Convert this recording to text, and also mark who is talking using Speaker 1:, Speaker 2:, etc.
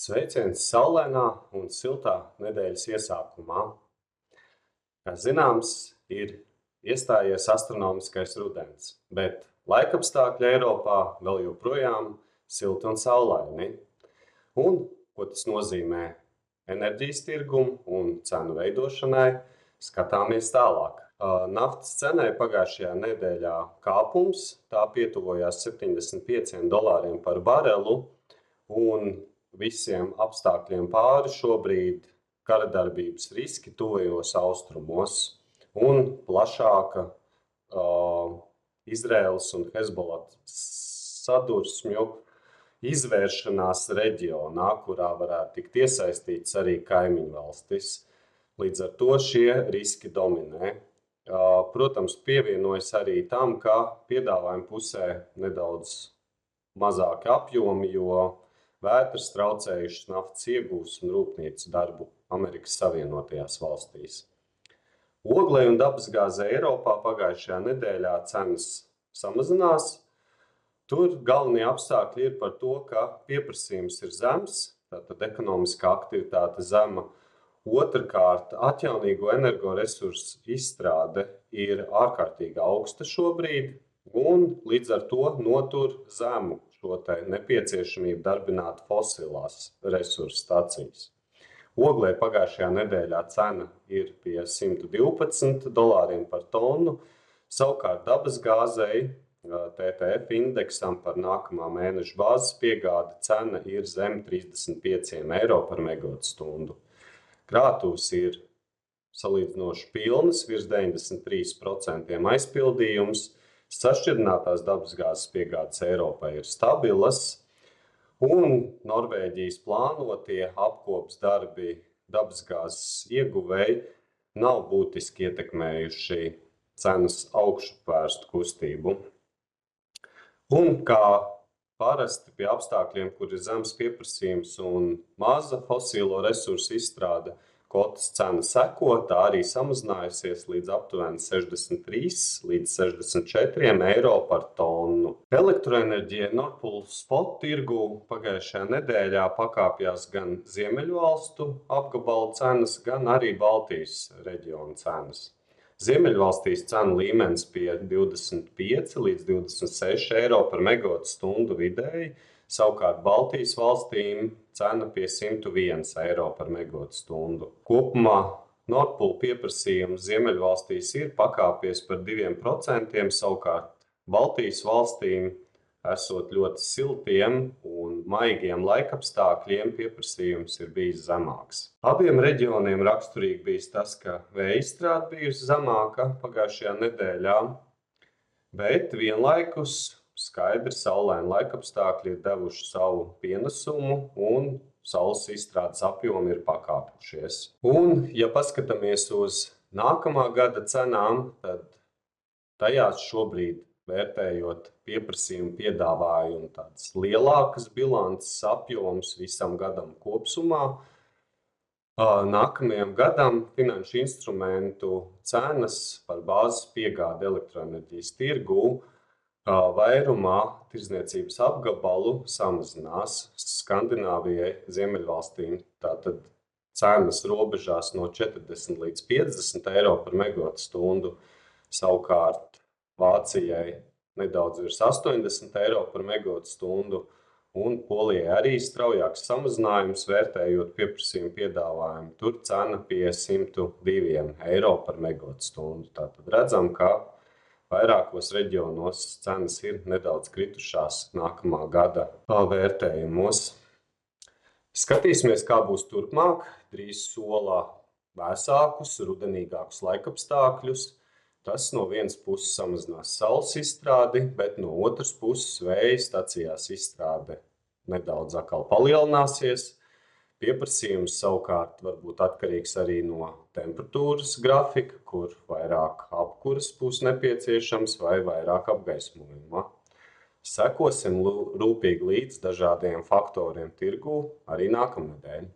Speaker 1: Sveiciens saulainā un siltā nedēļas iesākumā. Kā zināms, ir iestājies astronomiskais rudens, bet laikapstākļi Eiropā vēl joprojām silti un saulaini. Un, ko tas nozīmē enerģijas tirgumu un cenu veidošanai, skatāmies tālāk. Naftas cenai pagājušajā nedēļā kāpums, tā pietuvojās $75 par barelu, un visiem apstākļiem pāri šobrīd karadarbības riski tuvajos austrumos un plašāka Izraēlas un Hezbollah sadursmju izvēršanās reģionā, kurā varētu tikt iesaistīts arī kaimiņu valstis. Līdz ar to šie riski dominē. Protams, pievienojas arī tam, ka piedāvājuma pusē nedaudz mazāki apjomi, jo vētras traucējušas naftas iegūs un rūpnīcu darbu Amerikas Savienotajās valstīs. Oglei un dabasgāzei Eiropā pagājušajā nedēļā cenas samazinās. Tur galvenie apstākļi ir par to, ka pieprasījums ir zems, tātad ekonomiskā aktivitāte zema. Otrkārt, atjaunīgo energoresursu izstrāde ir ārkārtīgi augsta šobrīd, un līdz ar to notur zemu šo nepieciešamību darbināt fosilās resursu stacijas. Oglei pagājušajā nedēļā cena ir pie $112 par tonu, savukārt dabasgāzei TTF indeksam par nākamā mēneša bāzes piegādi cena ir zem €35 par megavatstundu. Krātuves ir salīdzinoši pilnas, virs 93% aizpildījums. Sašķidrinātās dabasgāzes piegādes Eiropai ir stabilas, un Norvēģijas plānotie apkopas darbi dabasgāzes ieguvēji nav būtiski ietekmējuši cenas augšupvērstu kustību. Un kā parasti pie apstākļiem, kur ir zems pieprasījums un maza fosīlo resursu izstrāde, kvotas cena seko, tā arī samazinājusies līdz aptuveni €63 līdz €64 par tonu. Elektroenerģija Nord Pool spot tirgū pagājušajā nedēļā pakāpjās gan Ziemeļvalstu apgabalu cenas, gan arī Baltijas reģiona cenas. Ziemeļvalstīs cenu līmenis bija €25 līdz €26 par megavatstundu vidēji, savukārt Baltijas valstīm cena pie €101 par megavatstundu. Kopumā Nord Pool pieprasījums Ziemeļvalstīs ir pakāpies par 2%, savukārt Baltijas valstīm, esot ļoti siltiem un maigiem laikapstākļiem, pieprasījums ir bijis zemāks. Abiem reģioniem raksturīgi bijis tas, ka vēja izstrāde bijusi zemāka pagājušajā nedēļā, bet vienlaikus skaidri saulaini laikapstākļi ir devuši savu pienesumu un saules izstrādes apjomi ir pakāpušies. Un, ja paskatāmies uz nākamā gada cenām, tad tajās šobrīd vērtējot pieprasījumu, piedāvājumu tādas lielākas bilances apjomus visam gadam kopsumā, nākamajam gadam finanšu instrumentu cenas par bāzes piegādi elektroenerģijas tirgū vairumā tirdzniecības apgabalu samazinās. Skandināvijai, Ziemeļvalstīm, tātad cenas robežās no 40 līdz 50 eiro par megavatstundu, savukārt Vācijai nedaudz virs 80 eiro par megavatstundu, un Polijai arī straujāks samazinājums, vērtējot pieprasījumu piedāvājumu. Tur cena pie 102 eiro par megavatstundu. Tātad redzam, ka vairākos reģionos cenas ir nedaudz kritušās nākamā gada vērtējumos. Skatīsimies, kā būs turpmāk. Drīz solā vēsākus, rudenīgākus laikapstākļus. Tas no vienas puses samazinās saules izstrādi, bet no otras puses vēja stacijās izstrāde nedaudz atkal palielināsies. Pieprasījums savukārt var būt atkarīgs arī no temperatūras grafika, kur vairāk apkuras būs nepieciešams vai vairāk apgaismojuma. Sekosim rūpīgi līdz dažādiem faktoriem tirgū arī nākamnedēļ.